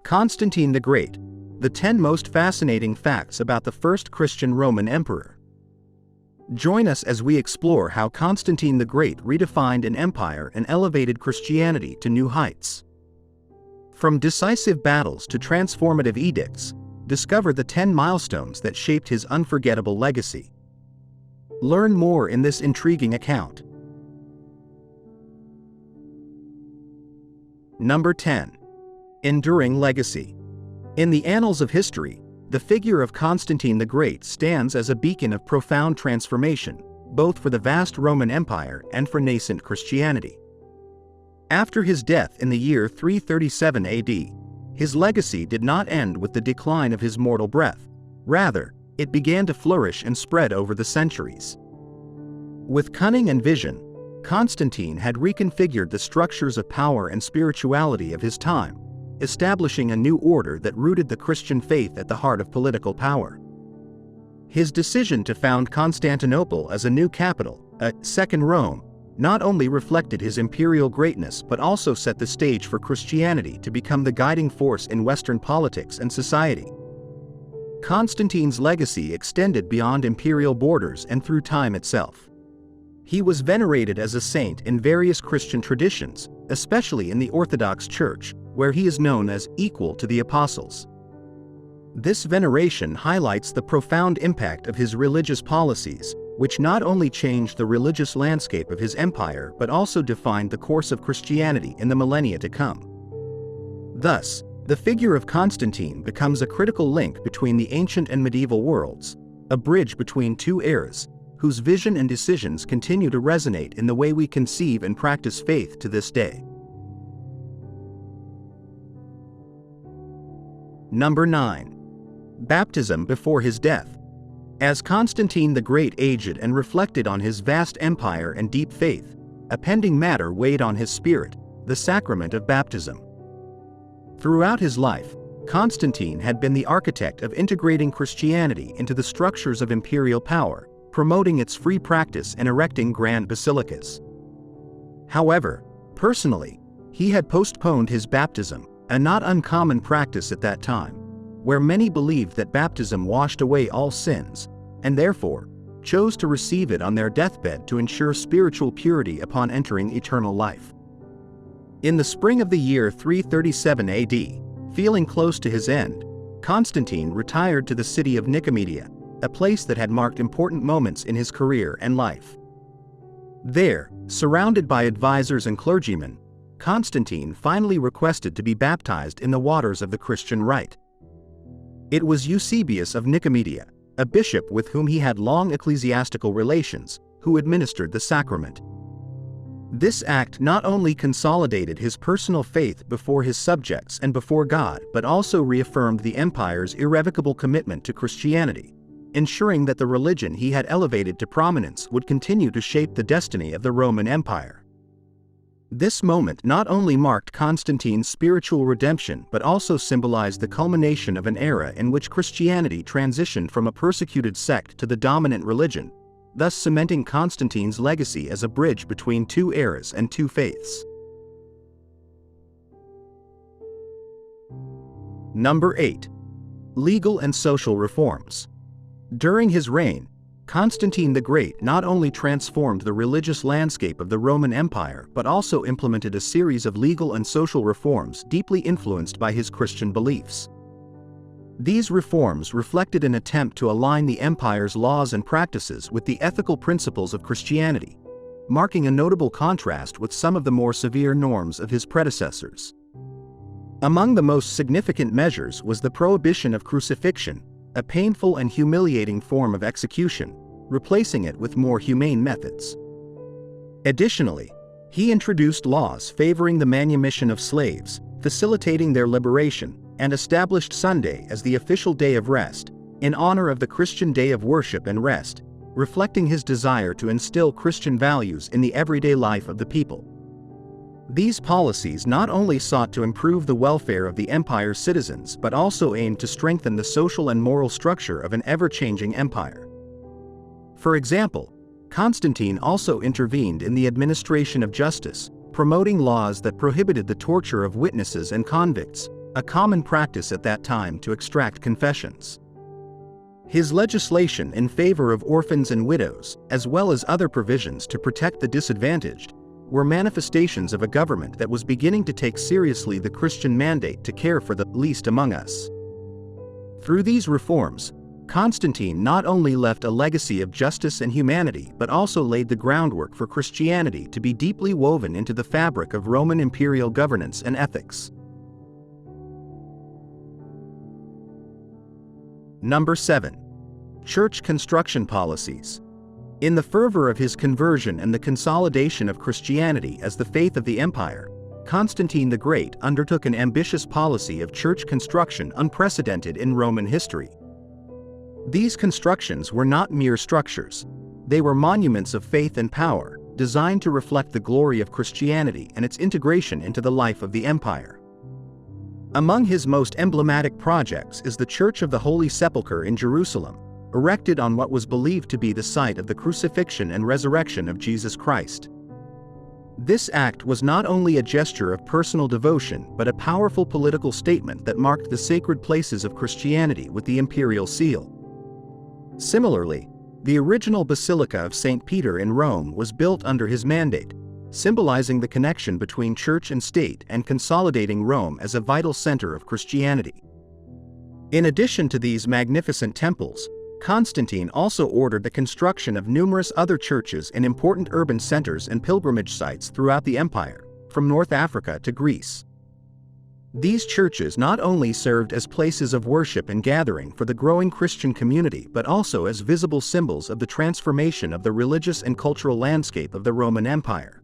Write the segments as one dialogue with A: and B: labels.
A: Constantine the Great, the 10 most fascinating facts about the first Christian Roman emperor. Join us as we explore how Constantine the Great redefined an empire and elevated Christianity to new heights. From decisive battles to transformative edicts, discover the 10 milestones that shaped his unforgettable legacy. Learn more in this intriguing account. Number 10. Enduring legacy. In the annals of history, the figure of Constantine the Great stands as a beacon of profound transformation, both for the vast Roman Empire and for nascent Christianity. After his death in the year 337 AD, his legacy did not end with the decline of his mortal breath. Rather, it began to flourish and spread over the centuries. With cunning and vision, Constantine had reconfigured the structures of power and spirituality of his time, establishing a new order that rooted the Christian faith at the heart of political power. His decision to found Constantinople as a new capital, a second Rome, not only reflected his imperial greatness but also set the stage for Christianity to become the guiding force in Western politics and society. Constantine's legacy extended beyond imperial borders and through time itself. He was venerated as a saint in various Christian traditions, especially in the Orthodox Church, where he is known as equal to the apostles. This veneration highlights the profound impact of his religious policies, which not only changed the religious landscape of his empire but also defined the course of Christianity in the millennia to come. Thus, the figure of Constantine becomes a critical link between the ancient and medieval worlds, a bridge between two eras, whose vision and decisions continue to resonate in the way we conceive and practice faith to this day. Number 9. Baptism before his death. As Constantine the Great aged and reflected on his vast empire and deep faith, a pending matter weighed on his spirit, the sacrament of baptism. Throughout his life, Constantine had been the architect of integrating Christianity into the structures of imperial power, promoting its free practice and erecting grand basilicas. However, personally, he had postponed his baptism, a not uncommon practice at that time, where many believed that baptism washed away all sins, and therefore chose to receive it on their deathbed to ensure spiritual purity upon entering eternal life. In the spring of the year 337 AD, feeling close to his end, Constantine retired to the city of Nicaea, a place that had marked important moments in his career and life. There, surrounded by advisors and clergymen, Constantine finally requested to be baptized in the waters of the Christian rite. It was Eusebius of Nicaea, a bishop with whom he had long ecclesiastical relations, who administered the sacrament. This act not only consolidated his personal faith before his subjects and before God but also reaffirmed the empire's irrevocable commitment to Christianity, ensuring that the religion he had elevated to prominence would continue to shape the destiny of the Roman Empire. This moment not only marked Constantine's spiritual redemption but also symbolized the culmination of an era in which Christianity transitioned from a persecuted sect to the dominant religion, thus cementing Constantine's legacy as a bridge between two eras and two faiths. Number 8. Legal and social reforms. During his reign, Constantine the Great not only transformed the religious landscape of the Roman Empire but also implemented a series of legal and social reforms deeply influenced by his Christian beliefs. These reforms reflected an attempt to align the empire's laws and practices with the ethical principles of Christianity, marking a notable contrast with some of the more severe norms of his predecessors. Among the most significant measures was the prohibition of crucifixion, a painful and humiliating form of execution, replacing it with more humane methods. Additionally, he introduced laws favoring the manumission of slaves, facilitating their liberation, and established Sunday as the official day of rest, in honor of the Christian day of worship and rest, reflecting his desire to instill Christian values in the everyday life of the people. These policies not only sought to improve the welfare of the empire's citizens but also aimed to strengthen the social and moral structure of an ever-changing empire. For example, Constantine also intervened in the administration of justice, promoting laws that prohibited the torture of witnesses and convicts, a common practice at that time to extract confessions. His legislation in favor of orphans and widows, as well as other provisions to protect the disadvantaged, were manifestations of a government that was beginning to take seriously the Christian mandate to care for the least among us. Through these reforms, Constantine not only left a legacy of justice and humanity but also laid the groundwork for Christianity to be deeply woven into the fabric of Roman imperial governance and ethics. Number 7. Church construction policies. In the fervor of his conversion and the consolidation of Christianity as the faith of the empire, Constantine the Great undertook an ambitious policy of church construction unprecedented in Roman history. These constructions were not mere structures. They were monuments of faith and power, designed to reflect the glory of Christianity and its integration into the life of the empire. Among his most emblematic projects is the Church of the Holy Sepulchre in Jerusalem, erected on what was believed to be the site of the crucifixion and resurrection of Jesus Christ. This act was not only a gesture of personal devotion but a powerful political statement that marked the sacred places of Christianity with the imperial seal. Similarly, the original Basilica of St. Peter in Rome was built under his mandate, symbolizing the connection between church and state and consolidating Rome as a vital center of Christianity. In addition to these magnificent temples, Constantine also ordered the construction of numerous other churches in important urban centers and pilgrimage sites throughout the empire, from North Africa to Greece. These churches not only served as places of worship and gathering for the growing Christian community but also as visible symbols of the transformation of the religious and cultural landscape of the Roman Empire.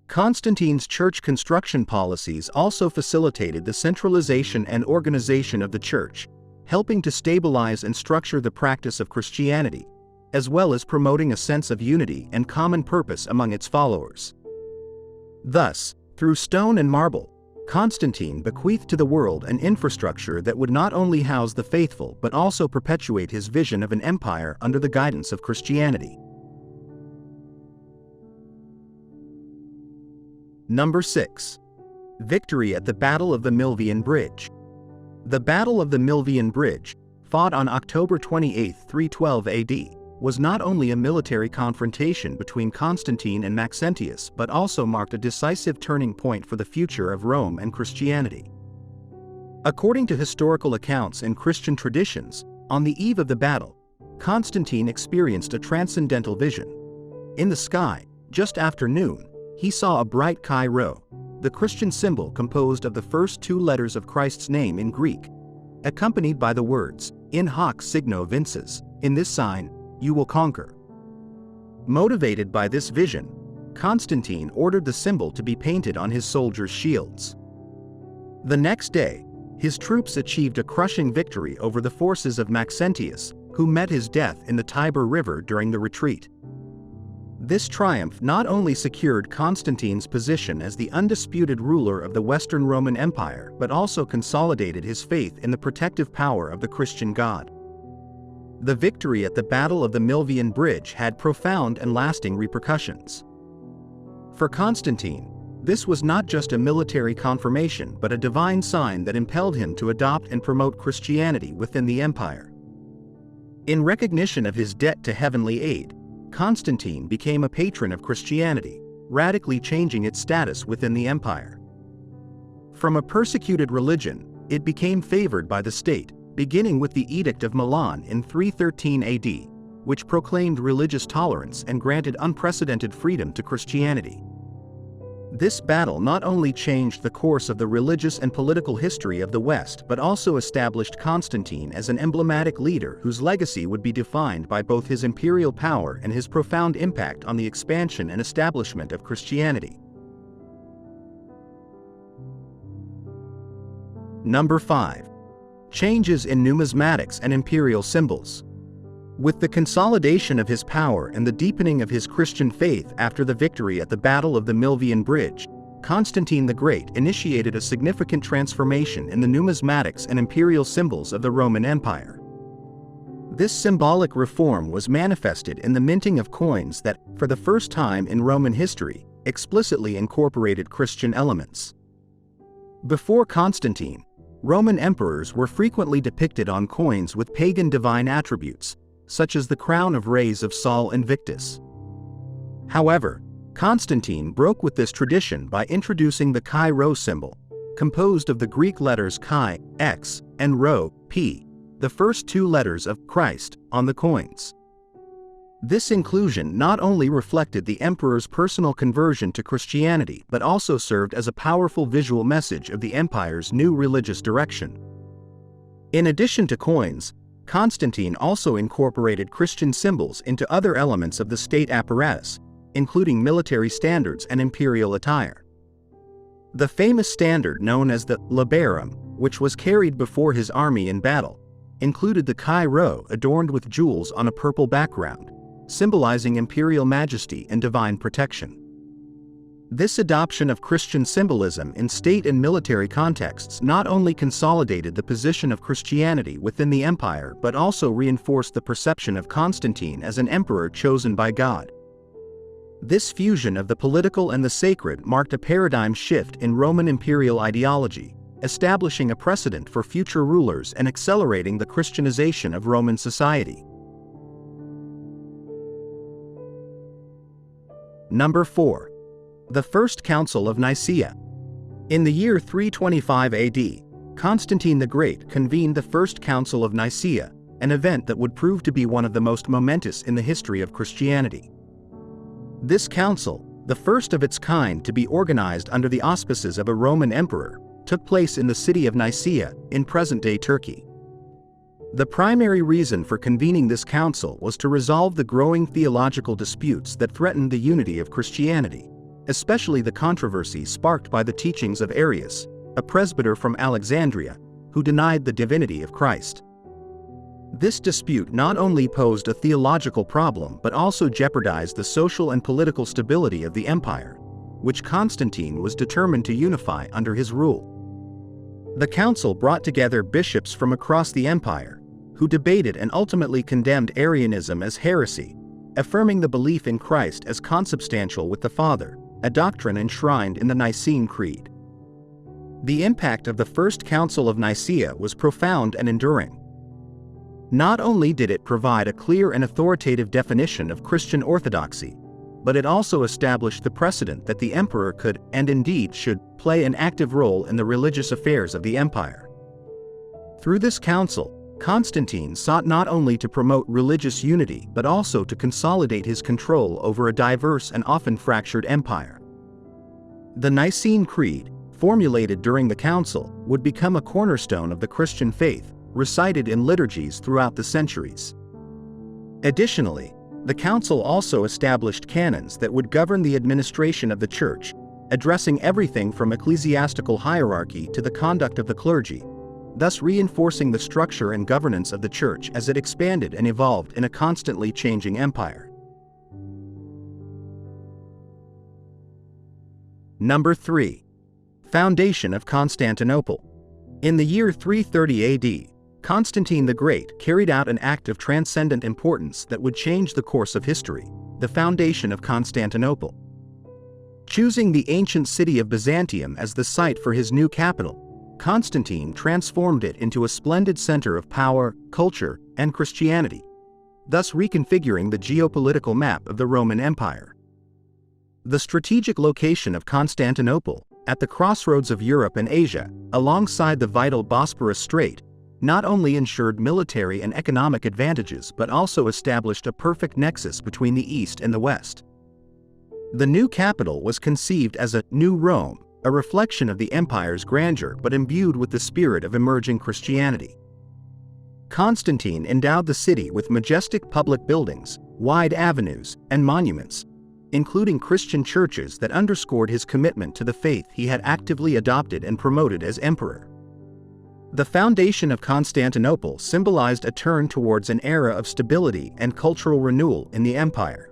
A: Constantine's church construction policies also facilitated the centralization and organization of the church, helping to stabilize and structure the practice of Christianity, as well as promoting a sense of unity and common purpose among its followers. Thus, through stone and marble, Constantine bequeathed to the world an infrastructure that would not only house the faithful but also perpetuate his vision of an empire under the guidance of Christianity. Number 6. Victory at the Battle of the Milvian Bridge. The Battle of the Milvian Bridge, fought on October 28, 312 AD, was not only a military confrontation between Constantine and Maxentius but also marked a decisive turning point for the future of Rome and Christianity. According to historical accounts and Christian traditions, on the eve of the battle, Constantine experienced a transcendental vision. In the sky, just after noon, he saw a bright chi rho, the Christian symbol composed of the first two letters of Christ's name in Greek, accompanied by the words, "In hoc signo vinces," in this sign, you will conquer. Motivated by this vision, Constantine ordered the symbol to be painted on his soldiers' shields. The next day, his troops achieved a crushing victory over the forces of Maxentius, who met his death in the Tiber River during the retreat. This triumph not only secured Constantine's position as the undisputed ruler of the Western Roman Empire but also consolidated his faith in the protective power of the Christian God. The victory at the Battle of the Milvian Bridge had profound and lasting repercussions. For Constantine, this was not just a military confirmation but a divine sign that impelled him to adopt and promote Christianity within the empire. In recognition of his debt to heavenly aid, Constantine became a patron of Christianity, radically changing its status within the empire. From a persecuted religion, it became favored by the state, beginning with the Edict of Milan in 313 AD, which proclaimed religious tolerance and granted unprecedented freedom to Christianity. This battle not only changed the course of the religious and political history of the West but also established Constantine as an emblematic leader whose legacy would be defined by both his imperial power and his profound impact on the expansion and establishment of Christianity. Number 5. Changes in numismatics and imperial symbols. With the consolidation of his power and the deepening of his Christian faith after the victory at the Battle of the Milvian Bridge, Constantine the Great initiated a significant transformation in the numismatics and imperial symbols of the Roman Empire. This symbolic reform was manifested in the minting of coins that, for the first time in Roman history, explicitly incorporated Christian elements. Before Constantine, Roman emperors were frequently depicted on coins with pagan divine attributes, such as the crown of rays of Sol Invictus. However, Constantine broke with this tradition by introducing the chi-rho symbol, composed of the Greek letters chi, X, and rho, P, the first two letters of Christ, on the coins. This inclusion not only reflected the emperor's personal conversion to Christianity but also served as a powerful visual message of the empire's new religious direction. In addition to coins, Constantine also incorporated Christian symbols into other elements of the state apparatus, including military standards and imperial attire. The famous standard known as the labarum, which was carried before his army in battle, included the chi-rho adorned with jewels on a purple background, symbolizing imperial majesty and divine protection. This adoption of Christian symbolism in state and military contexts not only consolidated the position of Christianity within the empire but also reinforced the perception of Constantine as an emperor chosen by God. This fusion of the political and the sacred marked a paradigm shift in Roman imperial ideology, establishing a precedent for future rulers and accelerating the Christianization of Roman society. Number 4. The First Council of Nicaea. In the year 325 AD, Constantine the Great convened the First Council of Nicaea, an event that would prove to be one of the most momentous in the history of Christianity. This council, the first of its kind to be organized under the auspices of a Roman emperor, took place in the city of Nicaea, in present-day Turkey. The primary reason for convening this council was to resolve the growing theological disputes that threatened the unity of Christianity, especially the controversy sparked by the teachings of Arius, a presbyter from Alexandria, who denied the divinity of Christ. This dispute not only posed a theological problem but also jeopardized the social and political stability of the empire, which Constantine was determined to unify under his rule. The council brought together bishops from across the empire, who debated and ultimately condemned Arianism as heresy, affirming the belief in Christ as consubstantial with the Father, a doctrine enshrined in the Nicene Creed. The impact of the First Council of Nicaea was profound and enduring. Not only did it provide a clear and authoritative definition of Christian orthodoxy, but it also established the precedent that the emperor could, and indeed should, play an active role in the religious affairs of the empire. Through this council, Constantine sought not only to promote religious unity but also to consolidate his control over a diverse and often fractured empire. The Nicene Creed, formulated during the council, would become a cornerstone of the Christian faith, recited in liturgies throughout the centuries. Additionally, the council also established canons that would govern the administration of the church, addressing everything from ecclesiastical hierarchy to the conduct of the clergy, thus reinforcing the structure and governance of the church as it expanded and evolved in a constantly changing empire. Number 3. Foundation of Constantinople. In the year 330 AD, Constantine the Great carried out an act of transcendent importance that would change the course of history: the foundation of Constantinople. Choosing the ancient city of Byzantium as the site for his new capital, Constantine transformed it into a splendid center of power, culture, and Christianity, thus reconfiguring the geopolitical map of the Roman Empire. The strategic location of Constantinople, at the crossroads of Europe and Asia, alongside the vital Bosporus Strait, not only ensured military and economic advantages but also established a perfect nexus between the East and the West. The new capital was conceived as a New Rome, a reflection of the empire's grandeur but imbued with the spirit of emerging Christianity. Constantine endowed the city with majestic public buildings, wide avenues, and monuments, including Christian churches that underscored his commitment to the faith he had actively adopted and promoted as emperor. The foundation of Constantinople symbolized a turn towards an era of stability and cultural renewal in the empire.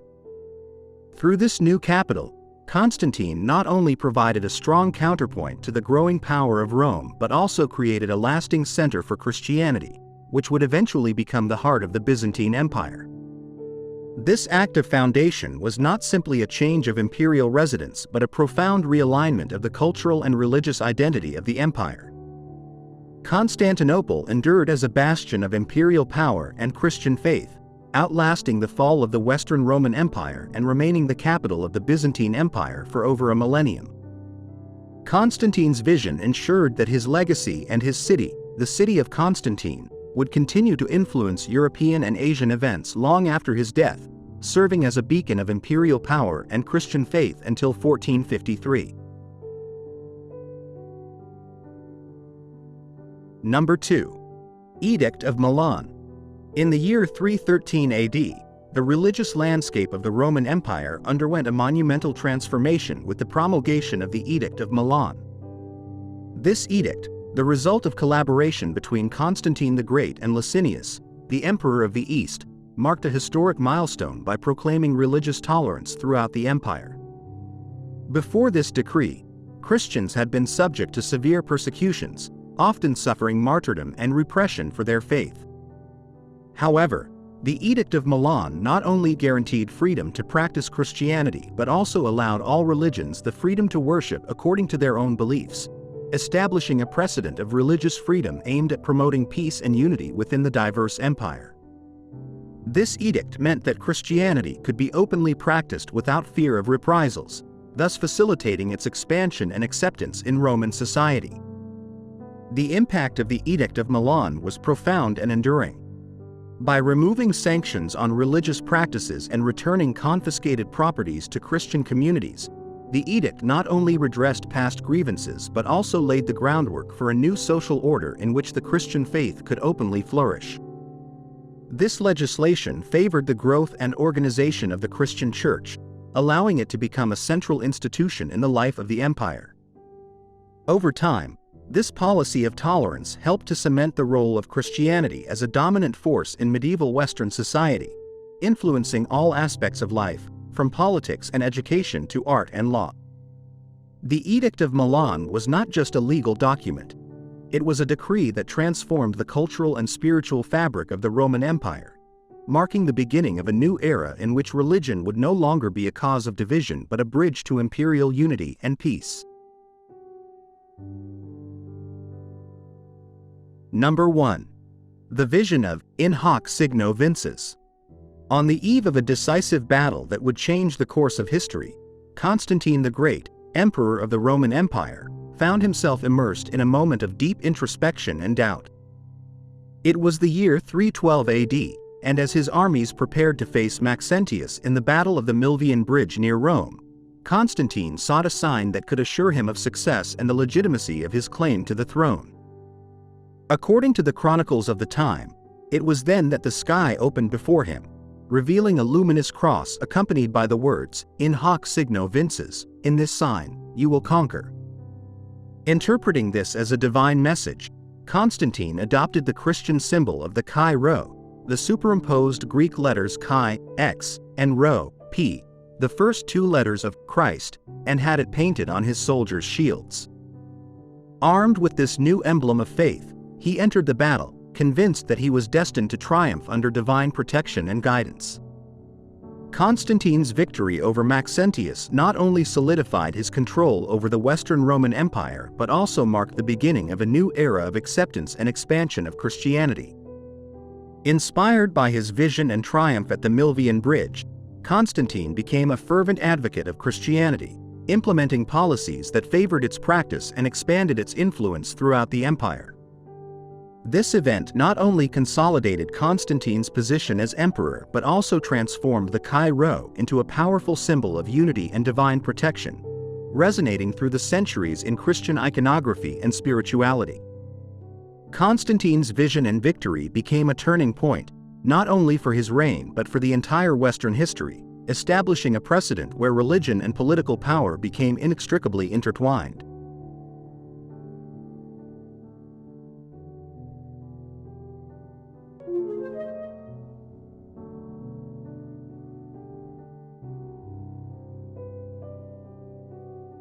A: Through this new capital, Constantine not only provided a strong counterpoint to the growing power of Rome but also created a lasting center for Christianity, which would eventually become the heart of the Byzantine Empire. This act of foundation was not simply a change of imperial residence but a profound realignment of the cultural and religious identity of the empire. Constantinople endured as a bastion of imperial power and Christian faith, outlasting the fall of the Western Roman Empire and remaining the capital of the Byzantine Empire for over a millennium. Constantine's vision ensured that his legacy and his city, the city of Constantine, would continue to influence European and Asian events long after his death, serving as a beacon of imperial power and Christian faith until 1453. Number 2. Edict of Milan. In the year 313 AD, the religious landscape of the Roman Empire underwent a monumental transformation with the promulgation of the Edict of Milan. This edict, the result of collaboration between Constantine the Great and Licinius, the Emperor of the East, marked a historic milestone by proclaiming religious tolerance throughout the empire. Before this decree, Christians had been subject to severe persecutions, often suffering martyrdom and repression for their faith. However, the Edict of Milan not only guaranteed freedom to practice Christianity but also allowed all religions the freedom to worship according to their own beliefs, establishing a precedent of religious freedom aimed at promoting peace and unity within the diverse empire. This edict meant that Christianity could be openly practiced without fear of reprisals, thus facilitating its expansion and acceptance in Roman society. The impact of the Edict of Milan was profound and enduring. By removing sanctions on religious practices and returning confiscated properties to Christian communities, the edict not only redressed past grievances but also laid the groundwork for a new social order in which the Christian faith could openly flourish. This legislation favored the growth and organization of the Christian Church, allowing it to become a central institution in the life of the empire. Over time, this policy of tolerance helped to cement the role of Christianity as a dominant force in medieval Western society, influencing all aspects of life, from politics and education to art and law. The Edict of Milan was not just a legal document. It was a decree that transformed the cultural and spiritual fabric of the Roman Empire, marking the beginning of a new era in which religion would no longer be a cause of division but a bridge to imperial unity and peace. Number 1. The vision of in hoc signo vinces. On the eve of a decisive battle that would change the course of history, Constantine the Great, Emperor of the Roman Empire, found himself immersed in a moment of deep introspection and doubt. It was the year 312 AD, and as his armies prepared to face Maxentius in the Battle of the Milvian Bridge near Rome, Constantine sought a sign that could assure him of success and the legitimacy of his claim to the throne. According to the chronicles of the time, it was then that the sky opened before him, revealing a luminous cross accompanied by the words, in hoc signo vinces, in this sign, you will conquer. Interpreting this as a divine message, Constantine adopted the Christian symbol of the chi rho, the superimposed Greek letters chi, x, and rho, p, the first two letters of Christ, and had it painted on his soldiers' shields. Armed with this new emblem of faith, he entered the battle, convinced that he was destined to triumph under divine protection and guidance. Constantine's victory over Maxentius not only solidified his control over the Western Roman Empire but also marked the beginning of a new era of acceptance and expansion of Christianity. Inspired by his vision and triumph at the Milvian Bridge, Constantine became a fervent advocate of Christianity, implementing policies that favored its practice and expanded its influence throughout the empire. This event not only consolidated Constantine's position as emperor but also transformed the chi rho into a powerful symbol of unity and divine protection, resonating through the centuries in Christian iconography and spirituality. Constantine's vision and victory became a turning point, not only for his reign but for the entire Western history, establishing a precedent where religion and political power became inextricably intertwined.